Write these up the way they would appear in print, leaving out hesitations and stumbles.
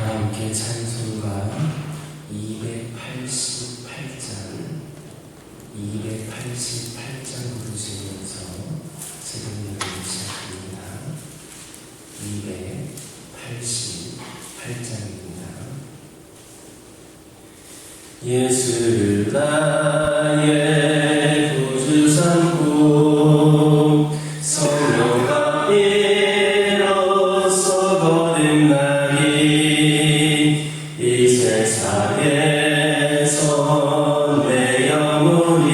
함께 찬송가 288장 부르시면서 새벽예배 시작합니다. 288장입니다. 예수를 나의 구주 삼고 성령과 이로써 거듭나니 이 세상에서 내 영혼이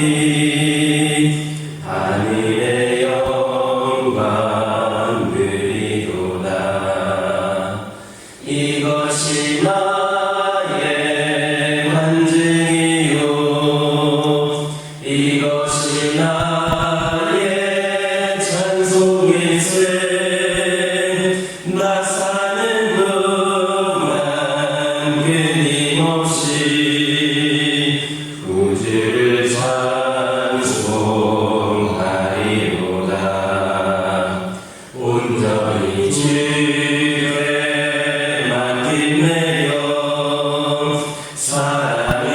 하늘의 영광 누리도다. 이것이 나의 간증이요 이것이 나의 찬송일세. 나 사는 동안 끊임없이 구주를 찬송하리로다. 온전히 주께 맡긴 내 영 사랑의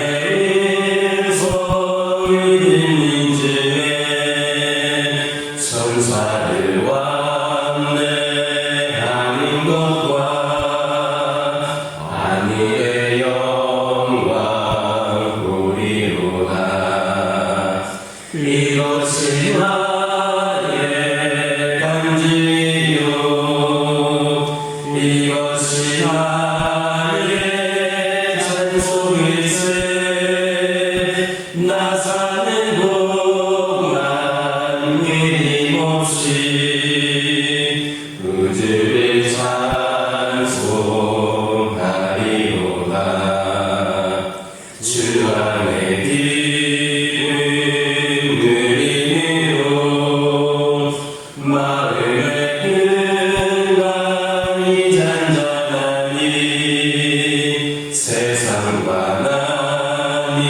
음성을 듣는 중에 천사를 완내하는 것과 하늘의 영광 보리로다. 이것이 나의 간증이요 이것이 나의 찬송일세. 나 사는 동안 끊임없이 구주를 찬송하리로다. 주 안에 기쁨 누리므로 마음의 평강이 잔잔하니 세상과 나님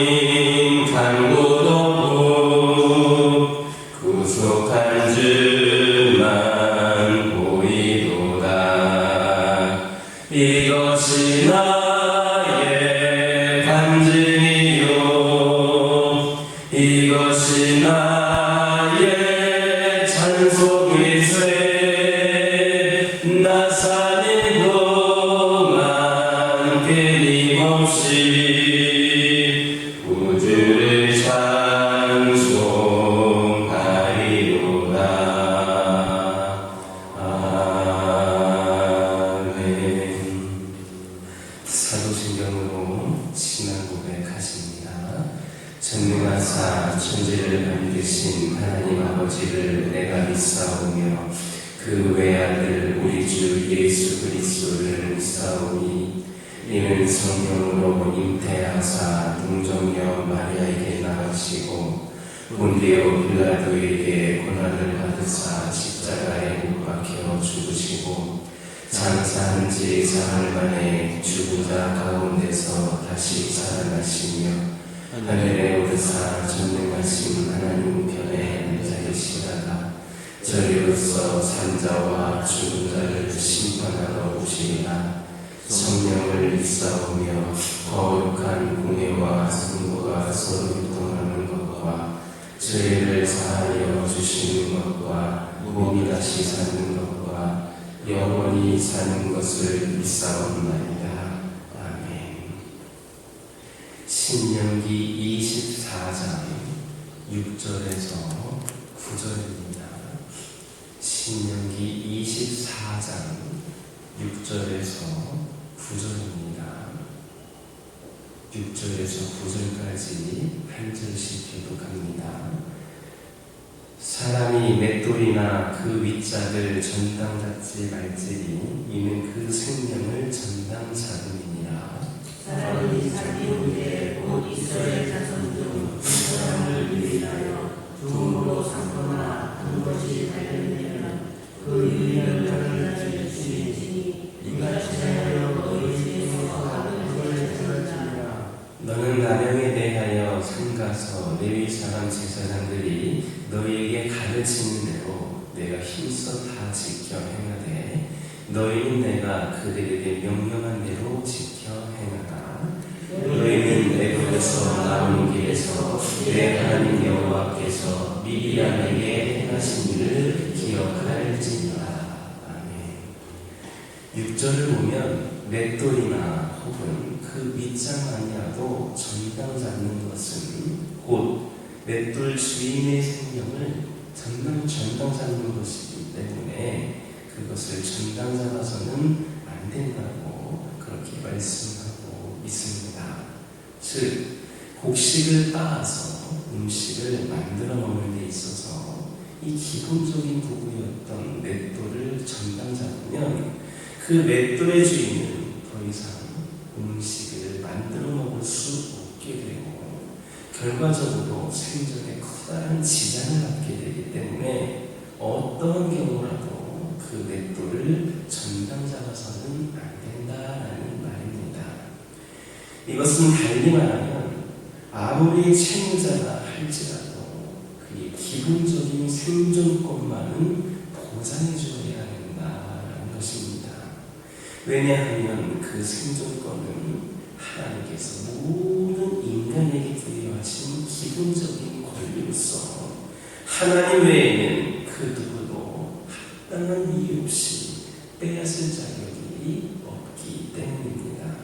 간곳 없고 구속한 주만 보이도다. 이것이 나의 간증이요 이것이 나의 찬송일세. 나 사는 동안 끊임없이 구주를 찬송하리로다. 아멘. 사도신경으로 신앙 고백하십니다. 전능하사 천지를 만드신 하나님 아버지를 내가 믿사오며 그 외아들 우리 주 예수 그리스도를 믿사오니 이는 성령으로 잉태하사 동정녀 마리아에게 낳으시고 본디오 빌라도에게 고난을 받으사 십자가에 못 박혀 죽으시고 장사한 지 사흘 만에 죽은 자 가운데서 다시 살아나시며 하늘에 오르사 전능하신 하나님 편에 앉아 계시다가 저리로서 산자와 죽은 자를 심판하러 오시리라. 성령을 믿사오며 거룩한 공예와 성도가 서로 교통하는 것과 죄를 사하여 주시는 것과 몸이 다시 사는 것과 영원히 사는 것을 믿사옵나이다. 아멘. 신명기 24장 6절에서 9절입니다. 신명기 24장 6절에서 9절입니다. 6절에서 9절까지 한 절씩 교독합니다. 사람이 맷돌이나 그 윗짝을 전당 잡지 말지니 이는 그 생명을 전당 잡음이니라. 사람이 자기 후에 곧 이스라엘 자손 중 한 사람을 위하여 종으로 삼거나 한 것이 발견되면 그 유일한 주인이니 이같이 하여 너희 중에서 하는 것을 찾았느니라. 너는 나령에 대하여 삼가서 레위 사람 제사장들이 너희에게 가르치는 대로 내가 힘써 다 지켜 행하되 너희 너희는 내가 그들에게 명령한 대로 지켜 행하라. 너희는 애굽에서 나오는 길에서 내 하나님 여호와께서 미리 내게 행하신 일을 기억할지니라. 아멘. 6절을 보면 맷돌이나 혹은 그 밑장만이라도 전당 잡는 것은 곧 맷돌 주인의 생명을 전당 잡는 것이기 때문에 그것을 전당 잡아서는 안 된다고 그렇게 말씀하고 있습니다. 즉 곡식을 빻아서 음식을 만들어 먹는 데 있어서 이 기본적인 도구였던 맷돌을 전당 잡으면 그 맷돌의 주인은 더 이상 음식을 만들어 먹을 수 없게 되고 결과적으로 생존에 커다란 지장을 받게 되기 때문에 어떠한 경우라도 그 맷돌을 전당 잡아서는 안 된다라는 말입니다. 이것은 달리 말하면 아무리 채무자라 할지라도 그의 기본적인 생존권만은 보장해 주어야 된다라는 것입니다. 왜냐하면 그 생존권은 하나님께서 모든 인간에게 부여하신 기본적인 권리로서 하나님 외에는 그 누구도 합당한 이유 없이 빼앗을 자격이 없기 때문입니다.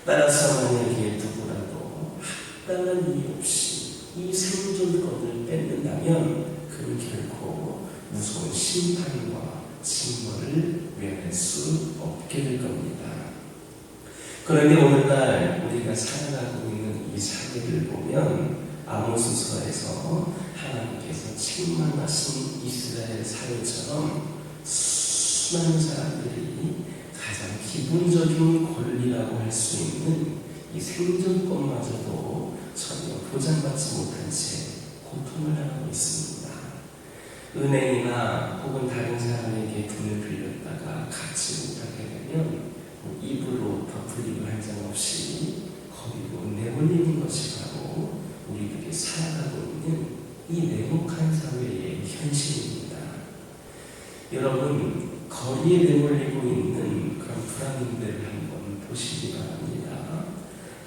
따라서 만약에 누구라도 합당한 이유 없이 이 생존권을 뺏는다면 그는 결코 무서운 심판과 징벌을 면할 수 없게 될 겁니다. 그런데 오늘날 우리가 살아가고 있는 이 사회를 보면 아모스서에서 하나님께서 책망하신 이스라엘 사회처럼 수많은 사람들이 가장 기본적인 권리라고 할 수 있는 이 생존권마저도 전혀 보장받지 못한 채 고통을 당하고 있습니다. 은행이나 혹은 다른 사람에게 돈을 빌렸다가 갚지 못하게 되면 입으로 덮으리고 한 장 없이 거기로 내몰리는 것이 바로 우리들이 살아가고 있는 이 냉혹한 사회의 현실입니다. 여러분, 거리에 내몰리고 있는 그런 불황인들을 한번 보시기 바랍니다.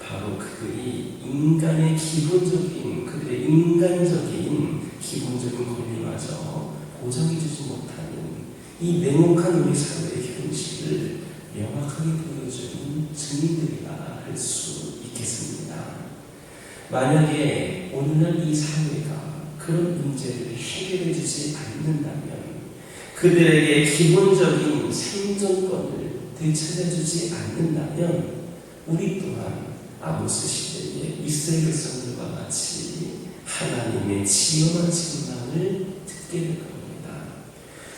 바로 그들이 인간의 기본적인, 그들의 인간적인 기본적인 권리마저 보장해주지 못하는 이 냉혹한 우리 사회의 현실을 명확하게 보여주는 증인들이라 할 수 있겠습니다. 만약에 오늘날 이 사회가 그런 문제를 해결해주지 않는다면 그들에게 기본적인 생존권을 되찾아주지 않는다면 우리 또한 아모스 시대의 이스라엘 백성들과 같이 하나님의 지엄한 책망을 듣게 될 겁니다.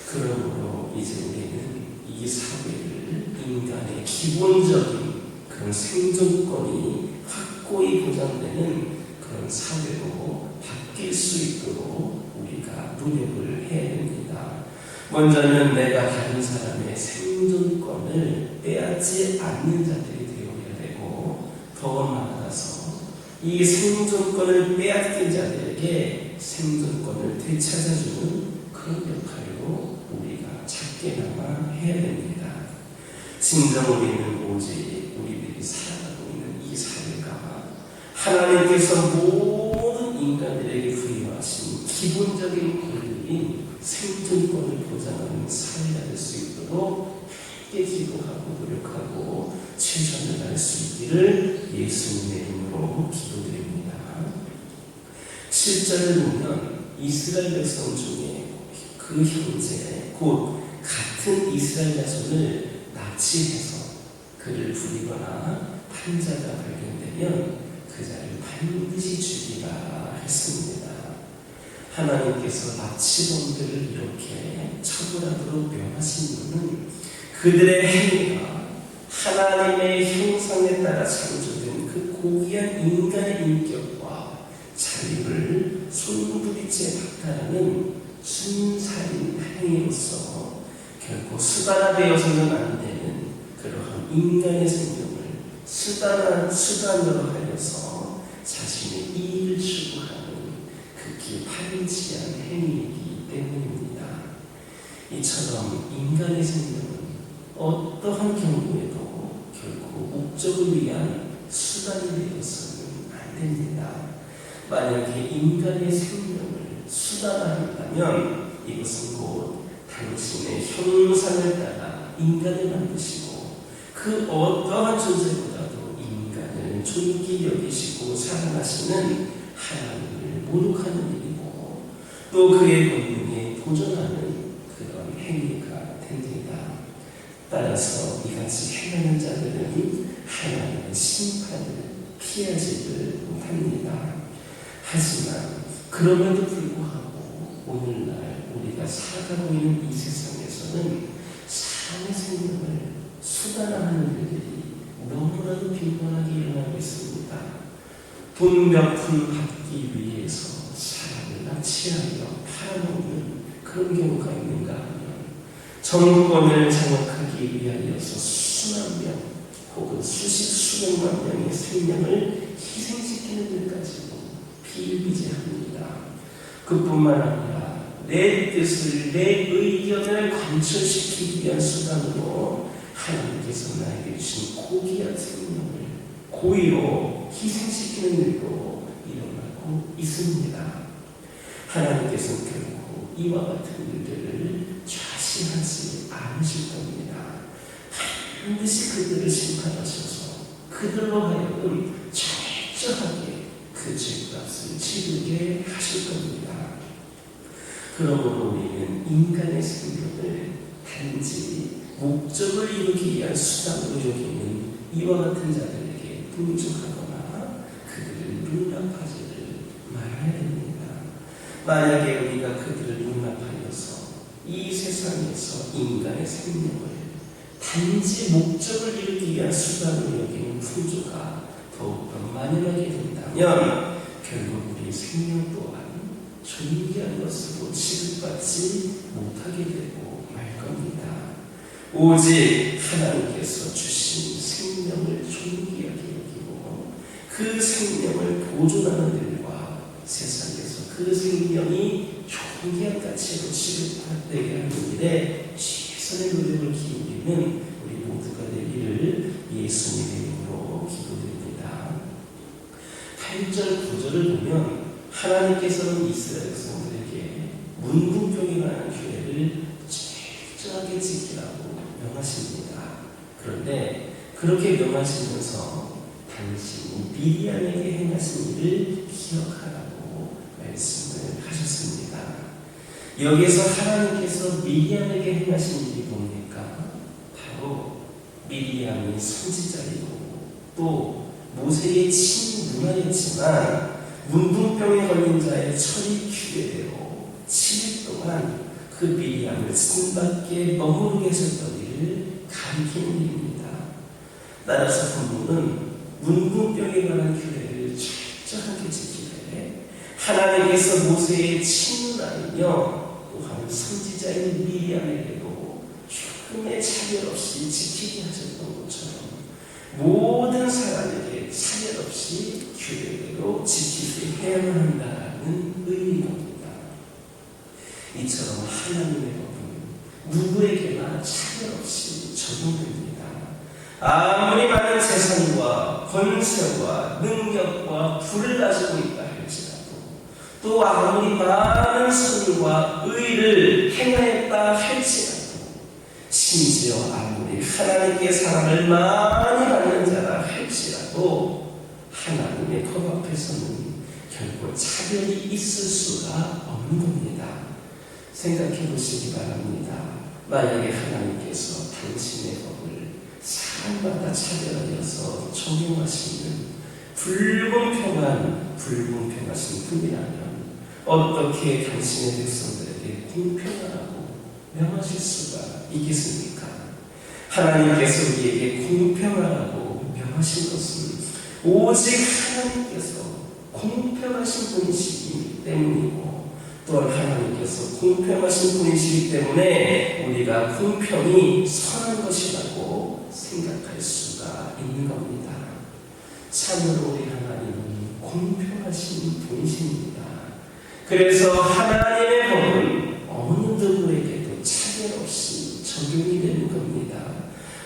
그러므로 이제 우리는 이 사회를 인간의 기본적인 그런 생존권이 확고히 보장되는 그런 사회로 바뀔 수 있도록 우리가 노력을 해야 됩니다. 먼저는 내가 다른 사람의 생존권을 빼앗지 않는 자들이 되어야 되고, 더 나아가서 이 생존권을 빼앗긴 자들에게 생존권을 되찾아주는 그런 역할로 우리가 작게나마 해야 됩니다. 진정 우리는 오직 우리들이 살아가고 있는 이 사회가 하나님께서 모든 인간들에게 부여하신 기본적인 권리인 생존권을 보장하는 사회가 될 수 있도록 함께 기도하고 노력하고 최선을 다할 수 있기를 예수님의 이름으로 기도드립니다. 7절을 보면 이스라엘 백성 중에 그 형제 곧 같은 이스라엘 자손을 납치해서 그를 부리거나 판 자가 발견되면 그 자를 반드시 죽이라 했습니다. 하나님께서 납치범들을 이렇게 처벌하도록 명하신 이유는 그들의 행위가 하나님의 형상에 따라 창조된 그 고귀한 인간의 인격과 자유를 손부딪혀 박탈하는 순살인 행위로서 결코 수단화되어서는 안 되는 그러한 인간의 생명을 수단으로 하여서 자신의 이익을 추구하는 극히 파렴치한 행위이기 때문입니다. 이처럼 인간의 생명은 어떠한 경우에도 결코 목적을 위한 수단이 되어서는 안 됩니다. 만약에 인간의 생명을 수단화한다면 이것은 곧 당신의 형상을 따라 인간을 만드시고 그 어떠한 존재보다도 인간을 존귀 여기시고 사랑하시는 하나님을 모독하는 일이고 또 그의 권능에 도전하는 그런 행위가 됩니다. 따라서 이같이 행하는 자들은 하나님의 심판을 피하지를 못합니다. 하지만 그럼에도 불구하고 오늘날 우리가 살아가고 있는 이 세상에서는 사람의 생명을 수단화하는 일들이 너무나도 빈번하게 일어나고 있습니다. 돈 몇 푼 받기 위해서 사람을 납치하여 팔아먹는 그런 경우가 있는가 하면 정권을 장악하기 위하여서 수만 명 혹은 수십만 명의 생명을 희생시키는 일까지도 비일비재합니다. 그뿐만 아니라 내 뜻을, 내 의견을 관철시키기 위한 수단으로 하나님께서 나에게 주신 고귀한 생명을 고의로 희생시키는 일도 일어나고 있습니다. 하나님께서는 결코 이와 같은 일들을 좌시하지 않으실 겁니다. 반드시 그들을 심판하셔서 그들로 하여금 철저하게 그 죄값을 치르게 하실 겁니다. 그러므로 우리는 인간의 생명을 단지 목적을 이루기 위한 수단으로 여기는 이와 같은 자들에게 분중하거나 그들을 용납하지를 말아야 됩니다. 만약에 우리가 그들을 용납하여서 이 세상에서 인간의 생명을 단지 목적을 이루기 위한 수단으로 여기는 풍조가 더욱더 만연하게 된다면 결국 우리의 생명 또한 존귀한 것으로 취급받지 못하게 되고 말 겁니다. 오직 하나님께서 주신 생명을 존귀하게 여기고 그 생명을 보존하는 일과 세상에서 그 생명이 존귀한 가치로 취급되게 하는 일에 최선의 노력을 기울이는 우리 모두가 되기를 예수님의 이름으로 기도드립니다. 8절 9절을 보면 하나님께서는 이스라엘 백성들에게 문둥병에 관한 규례를 철저하게 지키라고 명하십니다. 그런데 그렇게 명하시면서 당신이 미리암에게 행하신 일을 기억하라고 말씀을 하셨습니다. 여기서 하나님께서 미리암에게 행하신 일이 뭡니까? 바로 미리암이 선지자이고 또 모세의 친누나였지만 문둥병에 걸린 자의 처리 규례대로 7일 동안 그 미리암을 쓴밖에 머무르게 하셨던 일을 가리키는 일입니다. 따라서 본문은 문둥병에 관한 규례를 철저하게 지키되 하나님께서 모세의 친누나이며 또한 선지자인 미리암에게도 조금의 차별 없이 지키게 하셨던 것처럼 모든 사람에게 차별 없이 규례대로 지키게 해야만 한다는 의미입니다. 이처럼 하나님의 법은 누구에게나 차별 없이 적용됩니다. 아무리 많은 재산과 권세와 능력과 부를 가지고 있다 할지라도 또 아무리 많은 선과 의를 행하였다 할지라도 심지어 아무리 하나님께 사랑을 많이 받는 자라 할지라도 하나님의 법 앞에서는 결코 차별이 있을 수가 없는 겁니다. 생각해 보시기 바랍니다. 만약에 하나님께서 당신의 법을 사람마다 차별하여서 적용하시는 불공평하신 분이라면 어떻게 당신의 백성들에게 공평하라고 명하실 수가 있겠습니까? 하나님께서 우리에게 공평하라고 명하신 것은 오직 하나님께서 공평하신 분이시기 때문이고 또한 하나님께서 공평하신 분이시기 때문에 우리가 공평이 선한 것이라고 생각할 수가 있는 겁니다. 참으로 우리 하나님은 공평하신 분이십니다. 그래서 하나님의 법은 어느 누구에게도 차별 없이 적용이 되는 겁니다.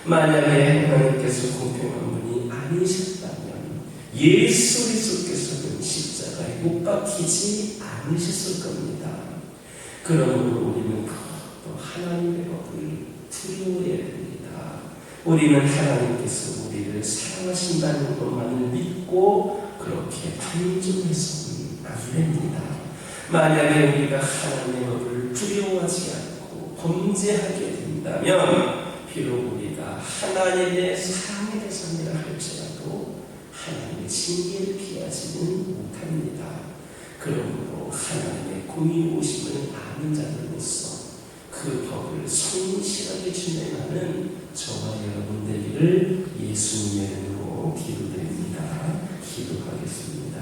만약에 하나님께서 공평한 분이 아니셨다면 예수 그리스도께서는 십자가에 못 박히지 않으셨을 겁니다. 그러므로 우리는 또 하나님의 법을 두려워해야 됩니다. 우리는 하나님께서 우리를 사랑하신다는 것만을 믿고 그렇게 단정해서는 안 됩니다. 만약에 우리가 하나님의 법을 두려워하지 않고 범죄하게 된다면 비록 우리가 하나님의 사랑의 대상이라 할지라도 하나님의 징계를 피하지는 못합니다. 그러므로 하나님의 공의로우심을 아는 자들로서 그 법을 성실하게 준행하는 저와 여러분 되기를 예수님의 이름으로 기도드립니다. 기도하겠습니다.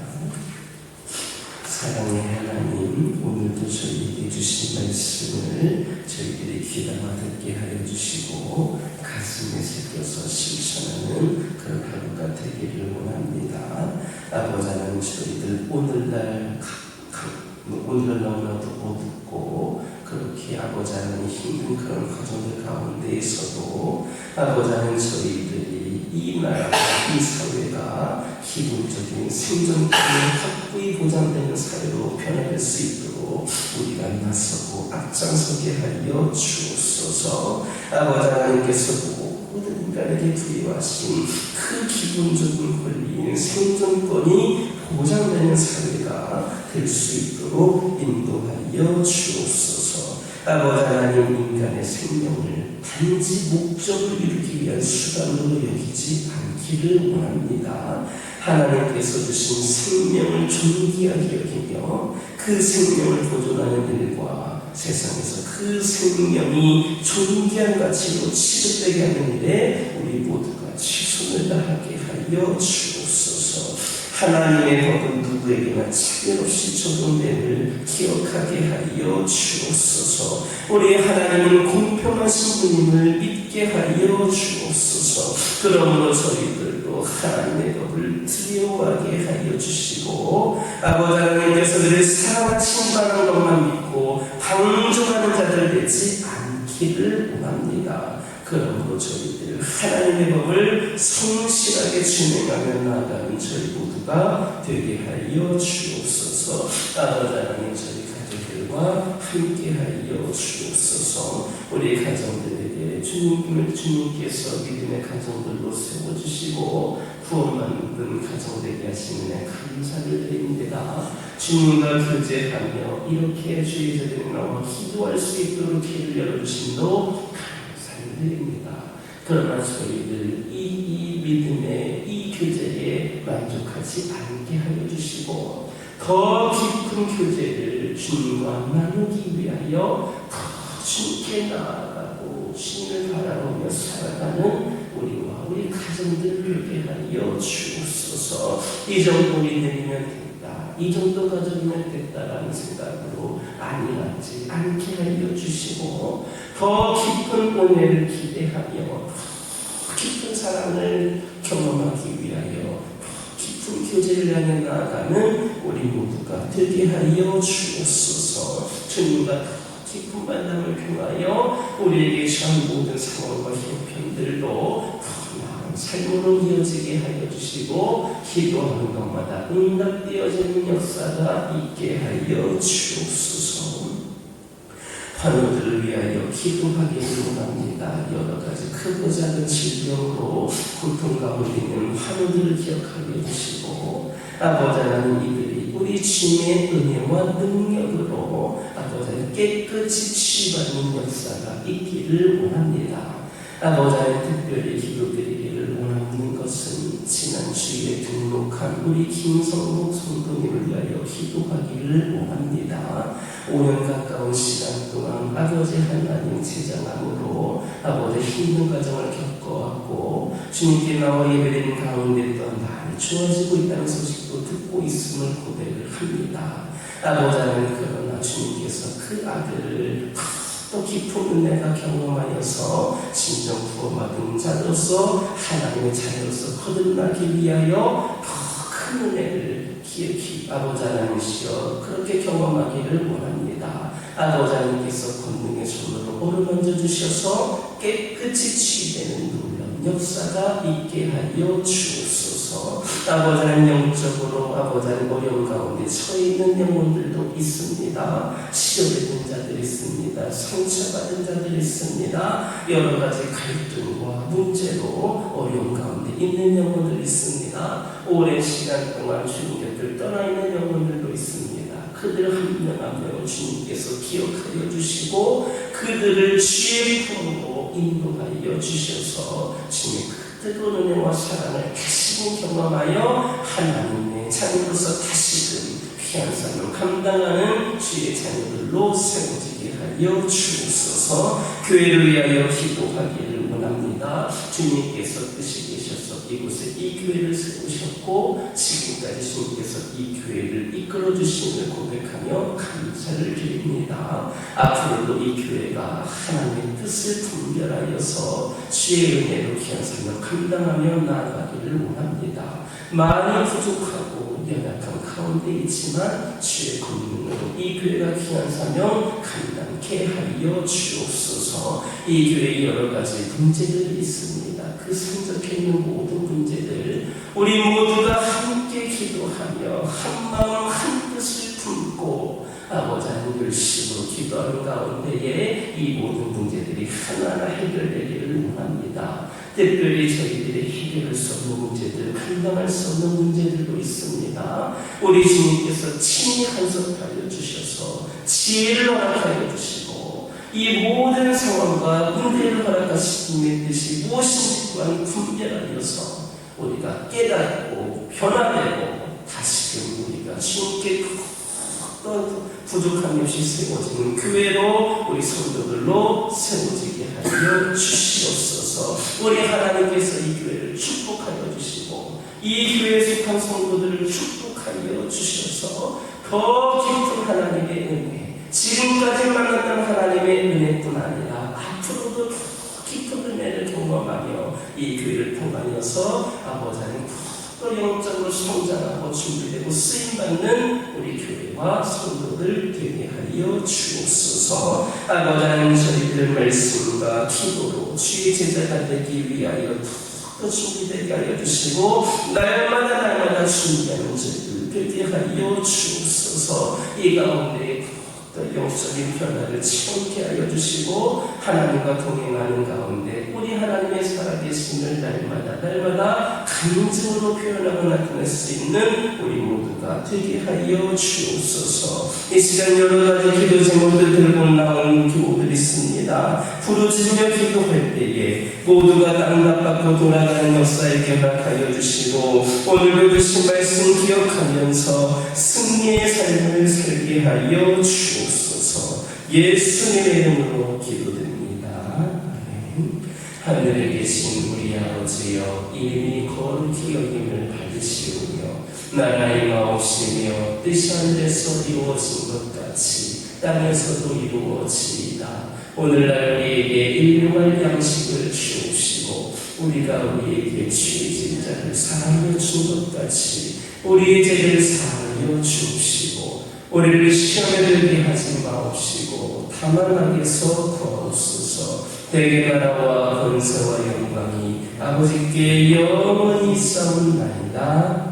사랑의 하나님, 오늘도 저희에게 주신 말씀을 저희들이 귀담아 듣게 하여 주시고 가슴에 새겨서 실천하는 그런 하루가 되기를 원합니다. 아버지 하나님, 저희들 오늘날 너무나도 어둡고 그렇게 아버지 하나님 힘든 그런 가정들 가운데에서도 아버지 하나님, 저희들이 이 나라와 이 사회가 기본적인 생존권이 확고히 보장되는 사회로 변화될 수 있도록 우리가 나서고 앞장서게 하여 주옵소서. 아버지 하나님께서 모든 인간에게 부여하신 그 기본적인 권리인 생존권이 보장되는 사회가 될 수 있도록 인도하여 주옵소서. 아버지 하나님, 인간의 생명을 단지 목적을 이루기 위한 수단으로 여기지 않기를 원합니다. 하나님께서 주신 생명을 존귀하게 여기며 그 생명을 보존하는 일과 세상에서 그 생명이 존귀한 가치로 취급되게 하는 일에 우리 모두가 최선을 다하게 하여 주옵소서. 하나님의 법은 누구에게나 차별 없이 적용됨을 기억하게 하여 주옵소서. 우리 하나님은 공평하신 분임을 믿게 하여 주옵소서. 그러므로 저희들도 하나님의 법을 두려워하게 하여 주시고 아버지 하나님께서 그를 사랑하신다는 것만 믿고 방종하는 자들 되지 않기를 원합니다. 그러므로 저희들 하나님의 법을 성실하게 준행하며 나아가는 저희 모두가 되게 하여 주옵소서. 아버지 하나님, 저희 가족들과 함께 하여 주옵소서. 우리 가정들에게 주님께서 믿음의 가정들로 세워주시고 구원받는 가정 되게 하시는 감사를 드립니다. 주님과 교제하며 이렇게 주의 자들이 나와 기도할 수 있도록 길을 열어주심도 드립니다. 그러나 저희들 이 믿음의 이 교제에 만족하지 않게 하여 주시고 더 깊은 교제를 주님과 나누기 위하여 더 주님께 나아가고 주님을 바라보며 살아가는 우리와 우리 가정들을 되게 하여 주옵소서. 이 정도 믿음이면 됐다, 이 정도 가정이면 됐다라는 생각으로 안일하지 않게 하여 주시고 더 깊은 은혜를 기대하며 더 깊은 사랑을 경험하기 위하여 더 깊은 교제를 향해 나아가는 우리 모두가 되게 하여 주옵소서. 주님과 더 깊은 만남을 통하여 우리에게 처한 모든 상황과 형편들도 더 나은 삶으로 이어지게 하여 주시고 기도하는 것마다 응답되어지는 역사가 있게 하여 주옵소서. 환우들을 위하여 기도하기를 원합니다. 여러 가지 크고 작은 질병으로 고통 가운데 있는 환우들을 기억하게 해주시고 아버지 하나님, 이들이 우리 주님의 은혜와 능력으로 아버지 하나님 깨끗이 치유받는 역사가 있기를 원합니다. 아버지 하나님, 특별히 기도드리기를 원하는 것은 지난 주일에 등록한 우리 김성록 성도님을 위하여 기도하기를 원합니다. 5년 가까운 시간 동안 아버지 하나님 제장함으로 아버지 힘든 과정을 겪어왔고 주님께 나와 예배드린 가운데 또 많이 좋아지고 있다는 소식도 듣고 있음을 고백을 합니다. 아버지 하나님, 그러나 주님께서 그 아들을 또 깊은 은혜가 경험하여서 진정 구원받은 자로서 하나님의 자녀로서 거듭나기 위하여 더 큰 은혜를 기억히 아버지 하나님이시여 그렇게 경험하기를 원합니다. 아버지 하나님께서 권능의 손으로 어루만져 주셔서 깨끗이 치유되는 놀라 역사가 있게 하여 주옵소서. 아버지 하나님, 영적으로 아버지 하나님 어려운 가운데 처해 있는 영혼들도 있습니다. 시험에 든 자들이 있습니다. 상처받은 자들이 있습니다. 여러 가지 갈등과 문제로 어려운 가운데 있는 영혼들이 있습니다. 오랜 시간 동안 주님 곁을 떠나 있는 영혼들도 있습니다. 그들 한 명 한 명을 주님께서 기억하여 주시고 그들을 주의 품으로 인도하여 주셔서 주님의 그 뜨거운 은혜와 사랑을 다시금 경험하여 하나님의 자녀로서 다시금 귀한 삶을 감당하는 주의 자녀들로 세워지게 하여 주옵소서. 교회를 위하여 기도하기를 원합니다. 주님께서 뜻이 계셔서 이곳에 이 교회를 세우셨고 지금까지 주님께서 이 교회를 이끌어 주심을 고백하며 감사를 드립니다. 앞으로도 이 교회가 하나님의 뜻을 분별하여서 주의 은혜로 귀한 삶을 감당하며 나아가기를 원합니다. 많이 부족하고 연약한 가운데 있지만 주의 권능으로 이 교회가 귀한 사명 감당케 하여 주옵소서. 이 교회에 여러 가지 문제들이 있습니다. 그 산적해 있는 모든 문제들 우리 모두가 함께 기도하며 한 마음 한 뜻을 품고 아버지 하나님 열심으로 기도하는 가운데에 이 모든 문제들이 하나하나 해결되기를 원합니다. 특별히 저희들의 해결할 수 없는 문제들, 감당할 수 없는 문제들도 있습니다. 우리 주님께서 친히 간섭하여 주셔서 지혜를 허락하여 주시고 이 모든 상황과 문제를 허락하시는 뜻이 무엇인지 또한 분별하여서 우리가 깨닫고 변화되고 다시금 우리가 주님께 어떤 부족함이 없이 세워지는 교회로 우리 성도들로 세워지게 하여 주시옵소서. 우리 하나님께서 이 교회를 축복하여 주시고 이 교회에 속한 성도들을 축복하여 주셔서 더 깊은 하나님의 은혜, 지금까지 만났던 하나님의 은혜뿐 아니라 앞으로도 깊은 은혜를 경험하며 이 교회를 통하여서 아버지 하나님 또 영적으로 성장하고 준비되고 쓰임받는 우리 교회와 성도들 되게 하여 주옵소서. 아버지 하나님, 저희들의 말씀과 기도로 주의 제자가 되기 위하여 더 준비되게 하여 주시고 날마다 준비하는 저희들 되게 하여 주옵소서. 이 가운데 영적인 변화를 체험케 하여 주시고 하나님과 동행하는 가운데 우리 하나님의 살아계심을 날마다 감정으로 표현하고 나타낼 수 있는 우리 모두가 되게 하여 주옵소서. 이 시간 여러 가지 기도 제목들 들고 나오는 교우들이 있습니다. 부르짖으며 기도할 때에 모두가 땅납받고 돌아가는 역사에 결합하여 주시고 오늘도 주신 말씀 기억하면서 승리의 삶을 살게 하여 주옵소서. 예수님의 이름으로 기도드립니다. 아멘. 하늘에 계신 우리 아버지여, 이름이 거룩히 여김을 받으시오며 나라의 마옵시며 뜻이 하늘에서 이루어진 것 같이 땅에서도 이루어지이다. 오늘날 우리에게 일용할 양식을 주옵시고 우리가 우리에게 죄진 자를 사하여 준 것 같이 우리의 죄를 사하여 주옵시고 우리를 시험에 들게 하지 마옵시고 다만 악에서 구하옵소서. 대개 나라와 권세와 영광이 아버지께 영원히 있사옵나이다.